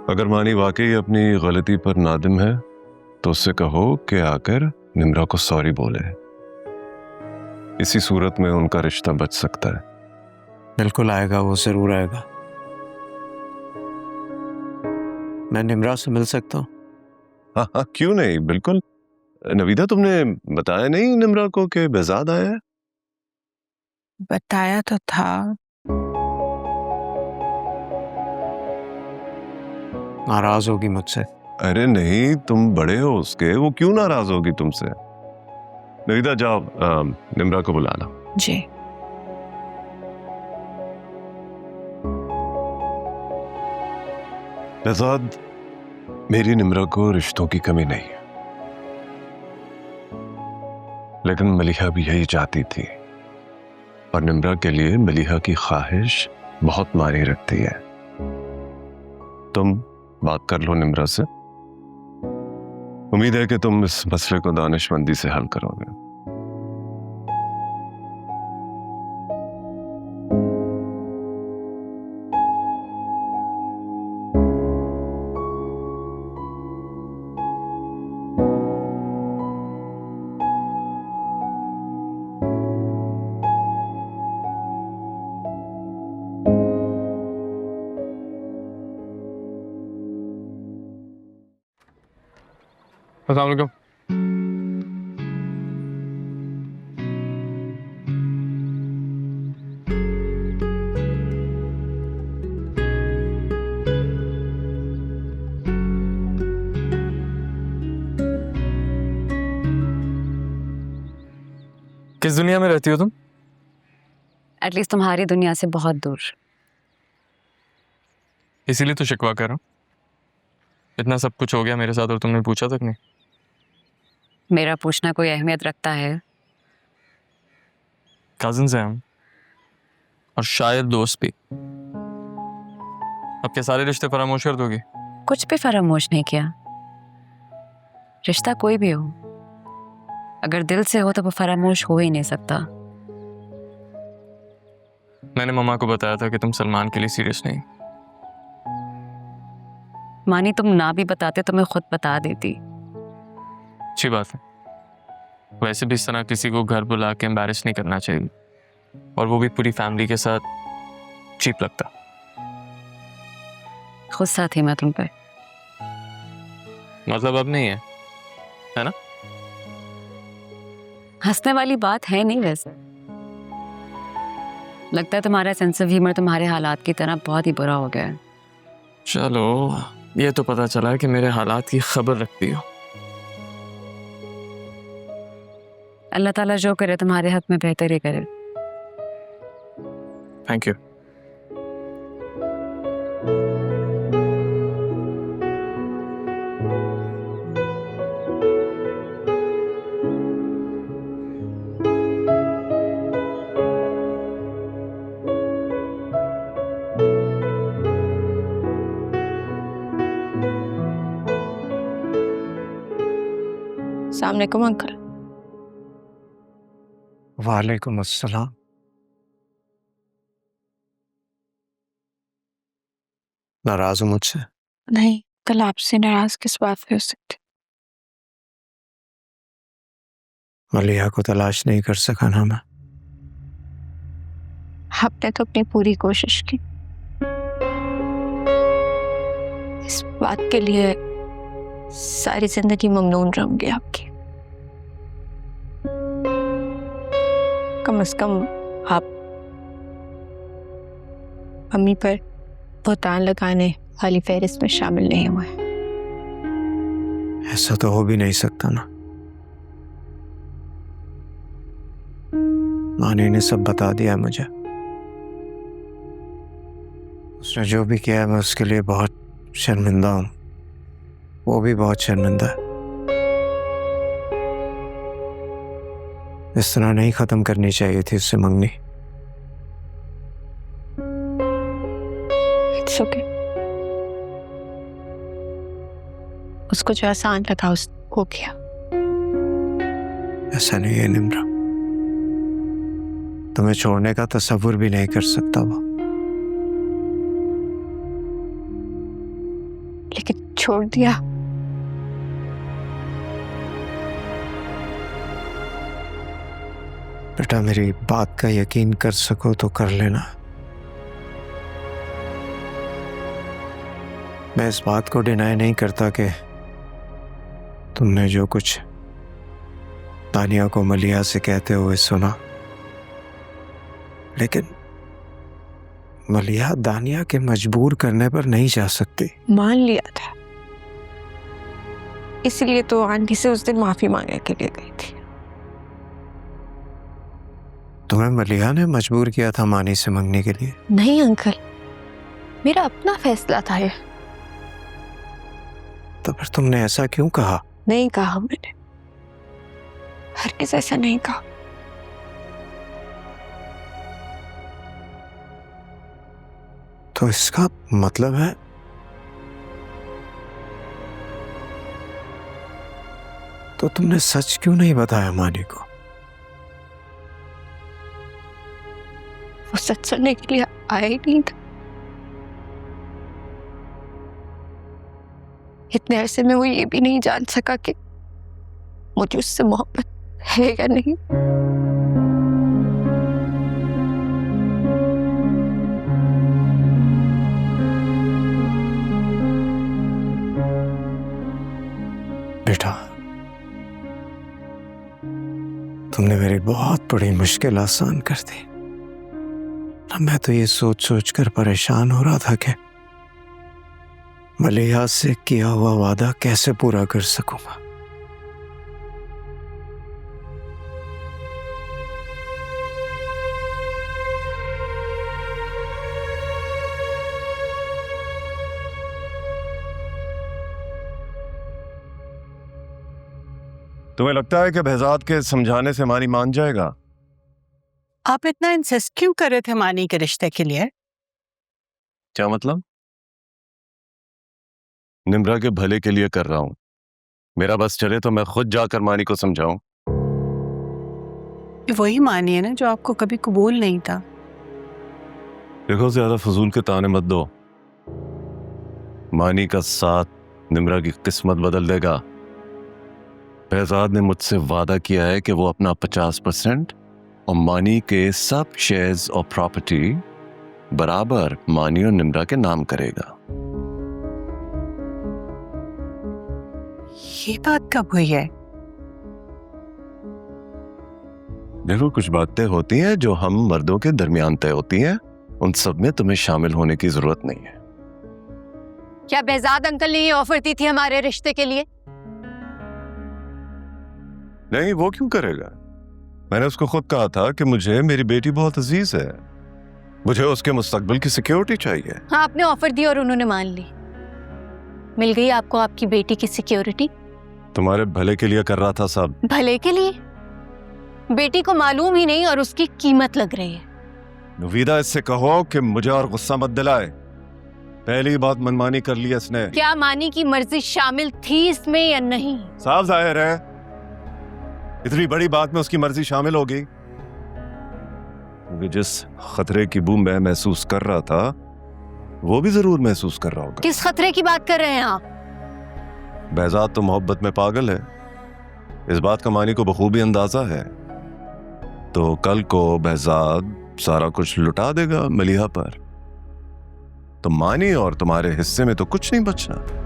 अगर मानी वाकई अपनी गलती पर नादिम है तो उससे कहो कि आकर निम्रा को सॉरी बोले। इसी सूरत में उनका रिश्ता बच सकता है। बिल्कुल आएगा, वो जरूर आएगा। मैं निम्रा से मिल सकता हूँ? हाँ हाँ, क्यों नहीं, बिल्कुल। नवीदा, तुमने बताया नहीं निम्रा को कि बेजाद आया है? बताया तो था। नाराज होगी मुझसे? अरे नहीं, तुम बड़े हो उसके, वो क्यों नाराज होगी तुमसे। नवीदा जाओ, निम्रा को बुला लो। जी। बेजाद, मेरी निम्रा को रिश्तों की कमी नहीं है, लेकिन मलिहा भी यही चाहती थी और निम्रा के लिए मलिहा की ख्वाहिश बहुत मायने रखती है। तुम बात कर लो निम्रा से। उम्मीद है कि तुम इस मसले को दानिशमंदी से हल करोगे। अस्सलाम वालेकुम। किस दुनिया में रहती हो तुम? एटलीस्ट तुम्हारी दुनिया से बहुत दूर। इसीलिए तो शिकवा कर रहा हूँ। इतना सब कुछ हो गया मेरे साथ और तुमने पूछा तक नहीं। मेरा पूछना कोई अहमियत रखता है? कजिन्स हैं हम, और शायद दोस्त भी। अब क्या सारे रिश्ते फरामोश कर दोगे? कुछ भी फरामोश नहीं किया। रिश्ता कोई भी हो, अगर दिल से हो तो वो फरामोश हो ही नहीं सकता। मैंने मम्मा को बताया था कि तुम सलमान के लिए सीरियस नहीं। मानी तुम ना भी बताते तो मैं खुद बता देती। अच्छी बात है। वैसे भी इस तरह किसी को घर बुला के एम्बैरेस नहीं करना चाहिए, और वो भी पूरी फैमिली के साथ चीप लगता। गुस्सा थी मैं तुम पे। मतलब अब नहीं है ना? हंसने वाली बात है नहीं। वैसे लगता है तुम्हारा सेंस ऑफ ह्यूमर तुम्हारे हालात की तरह बहुत ही बुरा हो गया है। चलो, ये तो पता चला कि मेरे हालात की खबर रखती हो। अल्लाह ताला जो करे तुम्हारे हक में बेहतर ही करे। Thank you. अस्सलाम वालेकुम अंकल। वालेकुम अस्सलाम। नाराज हो मुझसे? नहीं, कल आपसे नाराज किस बात पे हो सकती? मलिहा को तलाश नहीं कर सका ना मैं। आपने तो अपनी पूरी कोशिश की। इस बात के लिए सारी जिंदगी ममनून रहूंगी आपकी। कम से कम आप अम्मी पर भुगतान लगाने वाली फहरिस्त में शामिल नहीं हुए। ऐसा तो हो भी नहीं सकता ना। मानी ने सब बता दिया मुझे। उसने जो भी किया है मैं उसके लिए बहुत शर्मिंदा हूँ। वो भी बहुत शर्मिंदा है। इस तरह नहीं खत्म करनी चाहिए थी उससे मंगनी। It's okay. उसको जो आसान लगा उसको किया। ऐसा नहीं है निम्रा, तुम्हें छोड़ने का तस्वुर भी नहीं कर सकता वो। छोड़ दिया। बेटा, मेरी बात का यकीन कर सको तो कर लेना। मैं इस बात को डिनाई नहीं करता कि तुमने जो कुछ तानिया को मलिहा से कहते हुए सुना, लेकिन मलिहा दानिया के मजबूर करने पर नहीं जा सकती। मान लिया था, इसलिए तो आंटी से उस दिन माफी मांगने के लिए गई थी। तुम्हें मलिहा ने मजबूर किया था मानी से मांगने के लिए? नहीं अंकल, मेरा अपना फैसला था ये। तो फिर तुमने ऐसा क्यों कहा? नहीं कहा मैंने, हरगिज़ ऐसा नहीं कहा। तो इसका मतलब है तो तुमने सच क्यों नहीं बताया मानी को? वो सच सुनने के लिए आया ही नहीं था। इतने अरसे में वो ये भी नहीं जान सका कि मुझे उससे मोहब्बत है या नहीं। बेटा, तुमने मेरी बहुत बड़ी मुश्किल आसान कर दी। मैं तो ये सोच सोच कर परेशान हो रहा था कि मलिहा से किया हुआ वादा कैसे पूरा कर सकूंगा। तुम्हें लगता है कि बहजाद के समझाने से मानी मान जाएगा? आप इतना इंसिस्ट क्यों कर रहे थे मानी के रिश्ते के लिए? क्या मतलब? निम्रा के भले के लिए कर रहा हूं। मेरा बस चले तो मैं खुद जाकर मानी को समझाऊं। वही मानी है ना जो आपको कभी कबूल नहीं था। देखो, ज्यादा फजूल के ताने मत दो। मानी का साथ निम्रा की किस्मत बदल देगा। बहजाद ने मुझसे वादा किया है कि वो अपना 50% और मानी के सब शेयर्स और प्रॉपर्टी बराबर मानी और निम्रा के नाम करेगा। ये बात कब हुई है? देखो, कुछ बातें होती हैं जो हम मर्दों के दरमियान तय होती हैं। उन सब में तुम्हें शामिल होने की जरूरत नहीं है। क्या बहजाद अंकल ने ये ऑफर दी थी हमारे रिश्ते के लिए? नहीं, वो क्यों करेगा? मैंने उसको खुद कहा था कि मुझे मेरी बेटी बहुत अजीज है, मुझे उसके मुस्तकबिल की सिक्योरिटी चाहिए। हाँ, आपने ऑफर दी और उन्होंने मान ली। मिल गई आपको आपकी बेटी की सिक्योरिटी। तुम्हारे भले के लिए कर रहा था सब। भले के लिए? बेटी को मालूम ही नहीं और उसकी कीमत लग रही है। नुवीदा, इससे कहो कि मुझे और गुस्सा मत दिलाए। पहली बात मनमानी कर ली इसने। क्या मानी की मर्जी शामिल थी इसमें या नहीं? साफ जाहिर है, इतनी बड़ी बात में उसकी मर्जी शामिल हो गई। क्योंकि जिस खतरे की बूम मैं महसूस कर रहा था, वो भी जरूर महसूस कर रहा होगा। किस खतरे की बात कर रहे हैं आप? बहजाद तो मोहब्बत में पागल है, इस बात का मानी को बखूबी अंदाजा है। तो कल को बहजाद सारा कुछ लुटा देगा मलिहा पर, तो मानी और तुम्हारे हिस्से में तो कुछ नहीं बचना।